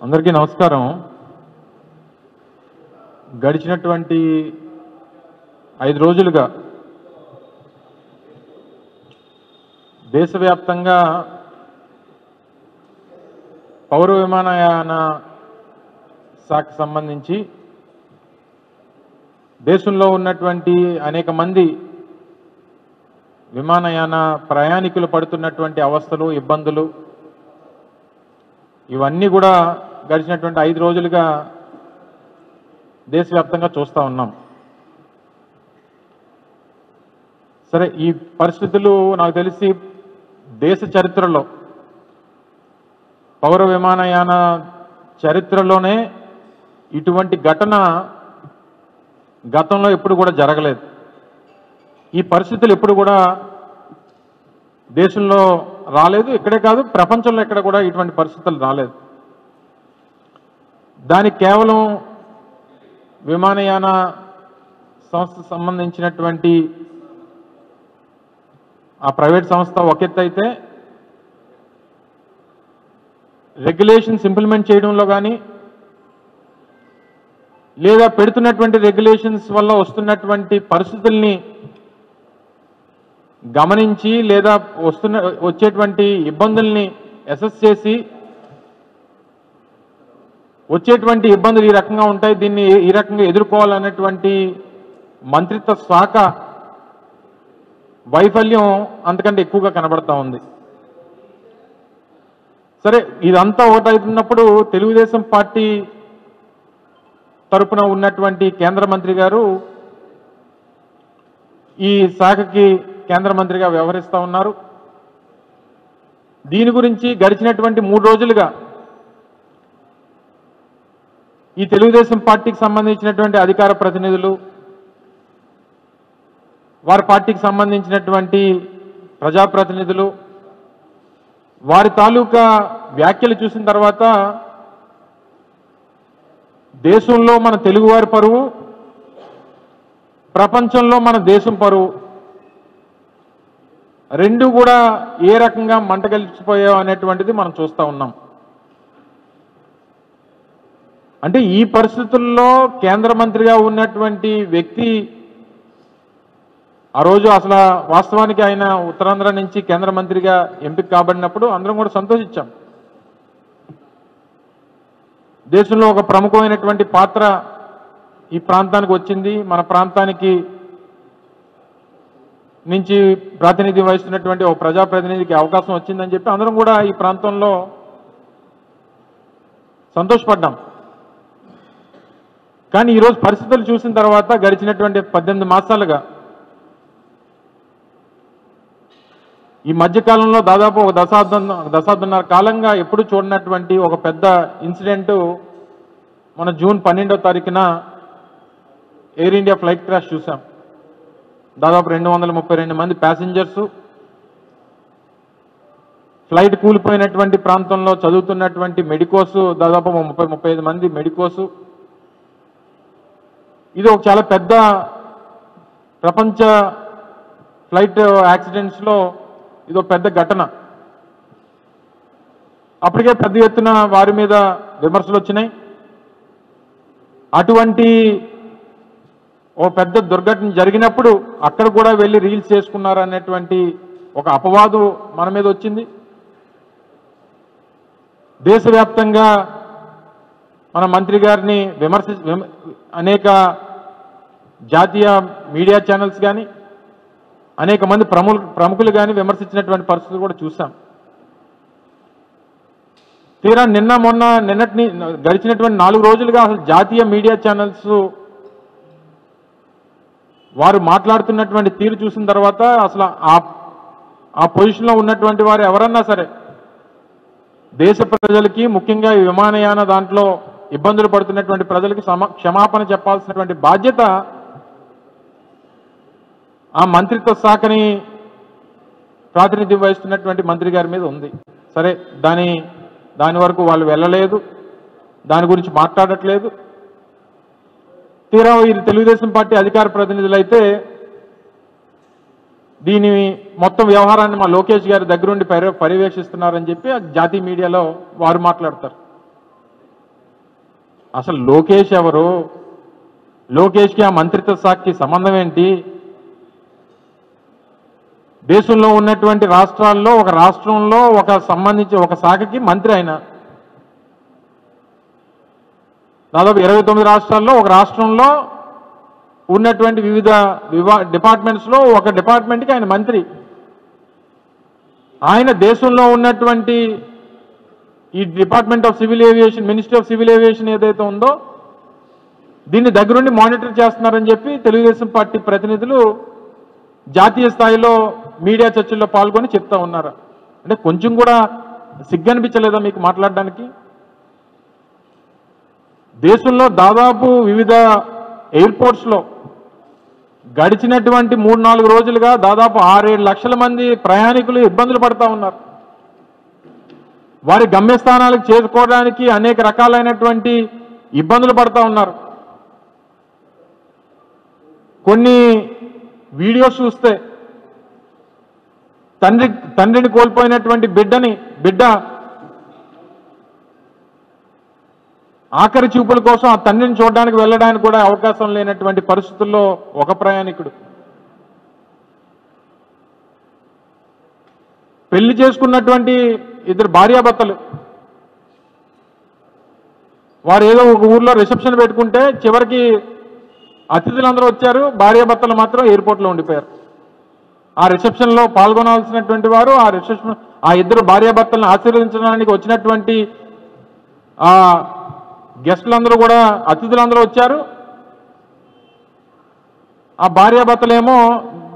అందరికీ నమస్కారం. గడిచినటువంటి 5 రోజులుగా దేశవ్యాప్తంగా పౌర విమానయాన శాఖకు సంబంధించి దేశంలో ఉన్నటువంటి అనేక మంది విమానయాన ప్రయాణికులు పడుతున్నటువంటి అవస్థలు, ఇబ్బందులు ఇవన్నీ కూడా గడిచినటువంటి 5 రోజులుగా దేశవ్యాప్తంగా చూస్తూ ఉన్నాం. సరే, ఈ పరిస్థితులు నాకు తెలిసి దేశ చరిత్రలో, పౌర విమానయాన చరిత్రలోనే ఇటువంటి ఘటన గతంలో ఎప్పుడు కూడా జరగలేదు. ఈ పరిస్థితులు ఎప్పుడు కూడా దేశంలో రాలేదు. ఇక్కడే కాదు, ప్రపంచంలో ఎక్కడ కూడా ఇటువంటి పరిస్థితులు రాలేదు. దానికి కేవలం విమానయాన సంస్థకు సంబంధించినటువంటి ఆ ప్రైవేట్ సంస్థ ఒక ఎత్తు అయితే, రెగ్యులేషన్స్ ఇంప్లిమెంట్ చేయడంలో కానీ, లేదా పెడుతున్నటువంటి రెగ్యులేషన్స్ వల్ల వస్తున్నటువంటి పరిస్థితుల్ని గమనించి, లేదా వచ్చేటువంటి ఇబ్బందుల్ని అసెస్ చేసి, వచ్చేటువంటి ఇబ్బందులు ఈ రకంగా ఉంటాయి, దీన్ని ఈ రకంగా ఎదుర్కోవాలన్నటువంటి మంత్రిత్వ శాఖ వైఫల్యం అంతకంటే ఎక్కువగా కనబడతా ఉంది. సరే, ఇదంతా ఒకటవుతున్నప్పుడు తెలుగుదేశం పార్టీ తరపున ఉన్నటువంటి కేంద్ర మంత్రి గారు ఈ శాఖకి కేంద్ర మంత్రిగా వ్యవహరిస్తూ ఉన్నారు. దీని గురించి గడిచినటువంటి 3 రోజులుగా ఈ తెలుగుదేశం పార్టీకి సంబంధించినటువంటి అధికార ప్రతినిధులు, వారి పార్టీకి సంబంధించినటువంటి ప్రజాప్రతినిధులు, వారి తాలూకా వ్యాఖ్యలు చూసిన తర్వాత దేశంలో మన తెలుగువారి పరువు, ప్రపంచంలో మన దేశం పరువు రెండు కూడా ఏ రకంగా మంటగలిచిపోయావు అనేటువంటిది మనం చూస్తూ ఉన్నాం. అంటే ఈ పరిస్థితుల్లో కేంద్ర మంత్రిగా ఉన్నటువంటి వ్యక్తి ఆ రోజు అసలు వాస్తవానికి ఆయన ఉత్తరాంధ్ర నుంచి కేంద్ర మంత్రిగా ఎంపిక కాబడినప్పుడు అందరం కూడా సంతోషించాం. దేశంలో ఒక ప్రముఖమైనటువంటి పాత్ర ఈ ప్రాంతానికి వచ్చింది, మన ప్రాంతానికి నుంచి ప్రాతినిధ్యం వహిస్తున్నటువంటి ఒక ప్రజాప్రతినిధికి అవకాశం వచ్చిందని చెప్పి అందరం కూడా ఈ ప్రాంతంలో సంతోషపడ్డాం. కానీ ఈరోజు పరిస్థితులు చూసిన తర్వాత గడిచినటువంటి 18 మాసాలుగా, ఈ మధ్యకాలంలో దాదాపు ఒక దశాబ్దంన్నర కాలంగా ఎప్పుడు చూడనటువంటి ఒక పెద్ద ఇన్సిడెంట్ మన జూన్ 12వ తారీఖున ఎయిర్ ఇండియా ఫ్లైట్ క్రాష్ చూసాం. దాదాపు 232 మంది ప్యాసింజర్స్, ఫ్లైట్ కూలిపోయినటువంటి ప్రాంతంలో చదువుతున్నటువంటి మెడికోస్ దాదాపు 30-35 మంది మెడికోస్. ఇది ఒక చాలా పెద్ద ప్రపంచ ఫ్లైట్ యాక్సిడెంట్స్లో ఇది ఒక పెద్ద ఘటన. అప్పటికే పెద్ద ఎత్తున వారి మీద విమర్శలు వచ్చినాయి. అటువంటి ఓ పెద్ద దుర్ఘటన జరిగినప్పుడు అక్కడ కూడా వెళ్ళి రీల్స్ చేసుకున్నారు అనేటువంటి ఒక అపవాదు మన మీద వచ్చింది. దేశవ్యాప్తంగా మన మంత్రి గారిని అనేక జాతీయ మీడియా ఛానల్స్ కానీ, అనేక మంది ప్రముఖులు కానీ విమర్శించినటువంటి పరిస్థితులు కూడా చూసాం. తీరా నిన్నటిని గడిచినటువంటి 4 రోజులుగా అసలు జాతీయ మీడియా ఛానల్స్ వారు మాట్లాడుతున్నటువంటి తీరు చూసిన తర్వాత అసలు ఆ పొజిషన్లో ఉన్నటువంటి వారు ఎవరన్నా సరే దేశ ప్రజలకి, ముఖ్యంగా ఈ విమానయాన దాంట్లో ఇబ్బందులు పడుతున్నటువంటి ప్రజలకి క్షమాపణ చెప్పాల్సినటువంటి బాధ్యత ఆ మంత్రిత్వ శాఖని ప్రాతినిధ్యం వహిస్తున్నటువంటి మంత్రి గారి మీద ఉంది. సరే, దాని వరకు వాళ్ళు వెళ్ళలేదు, దాని గురించి మాట్లాడట్లేదు. తీరా ఈ తెలుగుదేశం పార్టీ అధికార ప్రతినిధులైతే దీని మొత్తం వ్యవహారాన్ని మా లోకేష్ గారి దగ్గరుండి పర్యవేక్షిస్తున్నారని చెప్పి జాతీయ మీడియాలో వారు మాట్లాడతారు. అసలు లోకేష్ ఎవరు, లోకేష్కి ఆ మంత్రిత్వ శాఖకి సంబంధం ఏంటి? దేశంలో ఉన్నటువంటి రాష్ట్రాల్లో ఒక రాష్ట్రంలో సంబంధించి ఒక శాఖకి మంత్రి ఆయన. దాదాపు 29 రాష్ట్రాల్లో ఒక రాష్ట్రంలో ఉన్నటువంటి వివిధ డిపార్ట్మెంట్స్లో ఒక డిపార్ట్మెంట్కి ఆయన మంత్రి. ఆయన దేశంలో ఉన్నటువంటి ఈ department of civil aviation, ministry of civil aviation ఏదైతే ఉందో దీన్ని దగ్గరుండి మానిటర్ చేస్తున్నారని చెప్పి తెలుగుదేశం పార్టీ ప్రతినిధులు జాతీయ స్థాయిలో మీడియా చర్చల్లో పాల్గొని చెప్తా ఉన్నారు. అంటే కొంచెం కూడా సిగ్గనిపించలేదా మీకు మాట్లాడడానికి? దేశంలో దాదాపు వివిధ ఎయిర్పోర్ట్స్లో గడిచినటువంటి 3-4 రోజులుగా దాదాపు 6-7 లక్షల మంది ప్రయాణికులు ఇబ్బందులు పడతా ఉన్నారు. వారి గమ్యస్థానాలకు చేరుకోవడానికి అనేక రకాలైనటువంటి ఇబ్బందులు పడతా ఉన్నారు. కొన్ని వీడియోస్ చూస్తే తండ్రిని కోల్పోయినటువంటి బిడ్డ ఆఖరి చూపుల కోసం ఆ తండ్రిని చూడడానికి వెళ్ళడానికి కూడా అవకాశం లేనటువంటి పరిస్థితుల్లో ఒక ప్రయాణికుడు, పెళ్లి చేసుకున్నటువంటి 2 భార్యాభర్తలు, వారు ఏదో ఒక ఊర్లో రిసెప్షన్ పెట్టుకుంటే చివరికి అతిథులందరూ వచ్చారు, భార్యాభర్తలు మాత్రం ఎయిర్పోర్ట్లో ఉండిపోయారు. ఆ రిసెప్షన్లో పాల్గొనాల్సినటువంటి వారు ఆ 2 భార్యాభర్తలను ఆశీర్వదించడానికి వచ్చినటువంటి ఆ గెస్టులందరూ కూడా, అతిథులందరూ వచ్చారు. ఆ భార్యాభర్తలేమో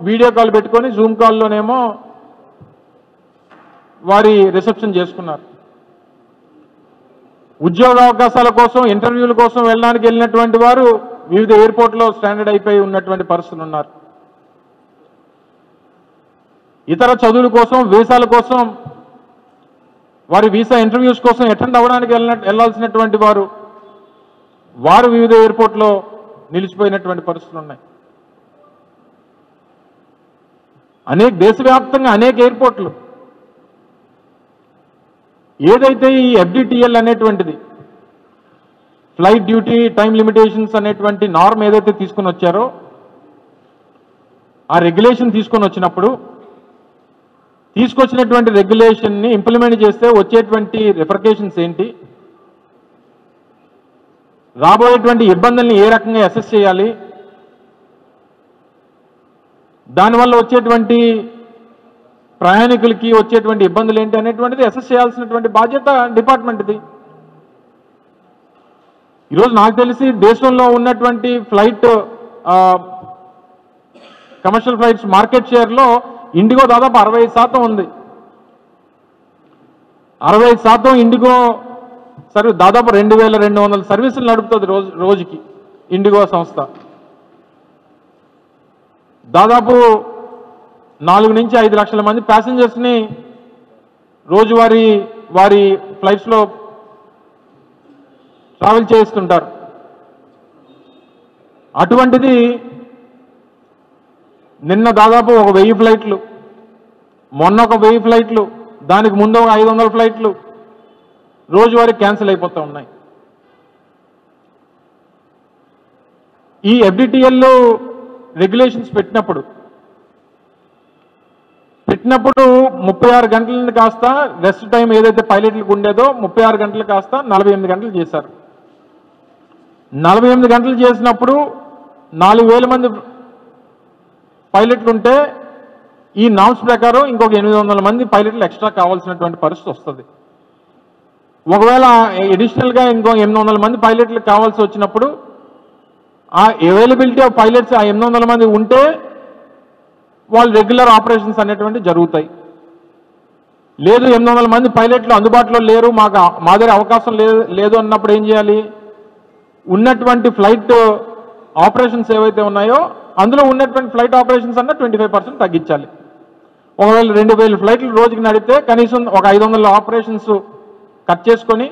వీడియో కాల్ పెట్టుకొని జూమ్ కాల్లోనేమో వారి రిసెప్షన్ చేసుకున్నారు. ఉద్యోగ అవకాశాల కోసం, ఇంటర్వ్యూల కోసం వెళ్ళినటువంటి వారు వివిధ ఎయిర్పోర్ట్లో స్టాండర్డ్ అయిపోయి ఉన్నటువంటి పరిస్థితులు ఉన్నారు. ఇతర చదువుల కోసం, వీసాల కోసం, వారి వీసా ఇంటర్వ్యూస్ కోసం అటెండ్ అవ్వడానికి వెళ్ళాల్సినటువంటి వారు వివిధ ఎయిర్పోర్ట్లో నిలిచిపోయినటువంటి పరిస్థితులు ఉన్నాయి. దేశవ్యాప్తంగా అనేక ఎయిర్పోర్ట్లు. ఏదైతే ఈ FDTL అనేటువంటిది, ఫ్లైట్ డ్యూటీ టైం లిమిటేషన్స్ అనేటువంటి నార్మ్ ఏదైతే తీసుకొని వచ్చారో, ఆ రెగ్యులేషన్ తీసుకొచ్చినటువంటి రెగ్యులేషన్ని ఇంప్లిమెంట్ చేస్తే వచ్చేటువంటి రిఫర్కేషన్స్ ఏంటి, రాబోయేటువంటి ఇబ్బందుల్ని ఏ రకంగా అసెస్ చేయాలి, దానివల్ల వచ్చేటువంటి ప్రయాణికులకి వచ్చేటువంటి ఇబ్బందులు ఏంటి అనేటువంటిది అసెస్ చేయాల్సినటువంటి బాధ్యత డిపార్ట్మెంట్ది. ఈరోజు నాకు తెలిసి దేశంలో ఉన్నటువంటి కమర్షియల్ ఫ్లైట్స్ మార్కెట్ షేర్లో ఇండిగో దాదాపు 65% ఉంది. 65% ఇండిగో దాదాపు 2200 సర్వీసులు నడుపుతుంది రోజుకి ఇండిగో సంస్థ. దాదాపు 4 నుంచి 5 లక్షల మంది ప్యాసింజర్స్ని వారి ఫ్లైట్స్లో ట్రావెల్ చేస్తుంటారు. అటువంటిది నిన్న దాదాపు 1000 ఫ్లైట్లు, మొన్న 1000 ఫ్లైట్లు, దానికి ముందు 500 ఫ్లైట్లు రోజువారీ క్యాన్సిల్ అయిపోతూ ఉన్నాయి. ఈ FDTL రెగ్యులేషన్స్ పెట్టినప్పుడు 36 గంటలను కాస్త రెస్ట్ టైం ఏదైతే పైలట్లకు ఉండేదో 36 గంటలు కాస్త 48 గంటలు చేశారు. 48 గంటలు చేసినప్పుడు 4000 మంది పైలట్లు ఉంటే ఈ నామ్స్ ప్రకారం ఇంకొక 800 మంది పైలట్లు ఎక్స్ట్రా కావాల్సినటువంటి పరిస్థితి వస్తుంది. ఒకవేళ అడిషనల్గా ఇంకో 800 మంది పైలట్లు కావాల్సి వచ్చినప్పుడు ఆ అవైలబిలిటీ ఆఫ్ పైలట్స్ ఆ 800 మంది ఉంటే వాళ్ళు రెగ్యులర్ ఆపరేషన్స్ అనేటువంటి జరుగుతాయి. లేదు 800 మంది పైలట్లు అందుబాటులో లేరు, మా దగ్గర అవకాశం లేదు అన్నప్పుడు ఏం చేయాలి? ఉన్నటువంటి ఫ్లైట్ ఆపరేషన్స్ ఏవైతే ఉన్నాయో అందులో ఉన్నటువంటి ఫ్లైట్ ఆపరేషన్స్ అన్న 25% తగ్గించాలి. ఒకవేళ 2000 ఫ్లైట్లు రోజుకి నడిపితే కనీసం ఒక 500 ఆపరేషన్స్ కట్ చేసుకొని,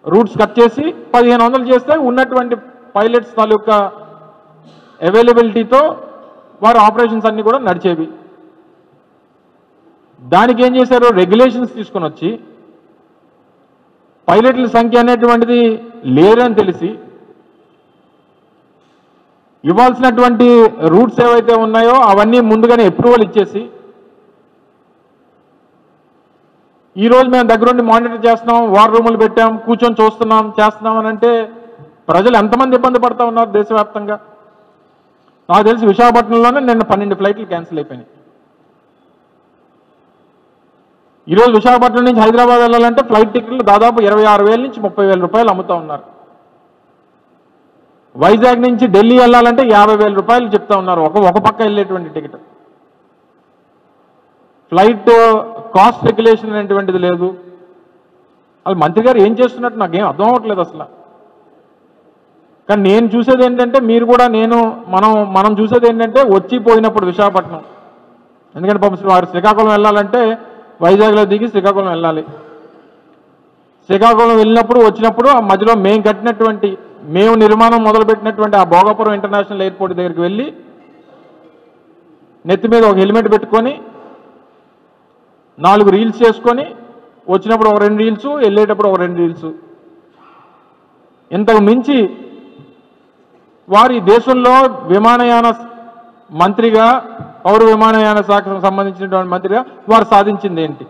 రూట్స్ కట్ చేసి 1500 చేస్తే ఉన్నటువంటి పైలట్స్ తాలూకా అవైలబిలిటీతో వారి ఆపరేషన్స్ అన్నీ కూడా నడిచేవి. దానికి ఏం చేశారు? రెగ్యులేషన్స్ తీసుకొని వచ్చి పైలట్ల సంఖ్య అనేటువంటిది లేరని తెలిసి ఇవ్వాల్సినటువంటి రూట్స్ ఏవైతే ఉన్నాయో అవన్నీ ముందుగానే అప్రూవల్ ఇచ్చేసి ఈరోజు మేము దగ్గరుండి మానిటర్ చేస్తున్నాం, వార్ రూములు పెట్టాం, కూర్చొని చూస్తున్నాం, చేస్తున్నాం అని అంటే ప్రజలు ఎంతమంది ఇబ్బంది పడతా ఉన్నారు దేశవ్యాప్తంగా? నాకు తెలిసి విశాఖపట్నంలోనే నిన్న 12 ఫ్లైట్లు క్యాన్సిల్ అయిపోయినాయి. ఈరోజు విశాఖపట్నం నుంచి హైదరాబాద్ వెళ్ళాలంటే ఫ్లైట్ టికెట్లు దాదాపు 26,000 నుంచి 30,000 రూపాయలు అమ్ముతా ఉన్నారు. వైజాగ్ నుంచి ఢిల్లీ వెళ్ళాలంటే 50,000 రూపాయలు చెప్తా ఉన్నారు ఒక పక్క వెళ్ళేటువంటి టికెట్. ఫ్లైట్ కాస్ట్ రెగ్యులేషన్ అనేటువంటిది లేదు. అది మంత్రి గారు ఏం చేస్తున్నట్టు నాకేం అర్థం అవ్వట్లేదు అసలు. కానీ నేను చూసేది ఏంటంటే మీరు కూడా మనం చూసేది ఏంటంటే వచ్చి పోయినప్పుడు విశాఖపట్నం, ఎందుకంటే పాపం వారు శ్రీకాకుళం వెళ్ళాలంటే వైజాగ్లో దిగి శ్రీకాకుళం వెళ్ళాలి. శ్రీకాకుళం వెళ్ళినప్పుడు వచ్చినప్పుడు ఆ మధ్యలో మేము నిర్మాణం మొదలుపెట్టినటువంటి ఆ భోగాపురం ఇంటర్నేషనల్ ఎయిర్పోర్ట్ దగ్గరికి వెళ్ళి నెత్తి మీద ఒక హెల్మెట్ పెట్టుకొని 4 రీల్స్ చేసుకొని వచ్చినప్పుడు ఒక 2 రీల్స్, వెళ్ళేటప్పుడు ఒక 2 రీల్స్. ఇంతకు మించి వారి దేశంలో విమానయాన మంత్రిగా, పౌర విమానయాన శాఖకు సంబంధించినటువంటి మంత్రిగా వారు సాధించింది ఏంటి?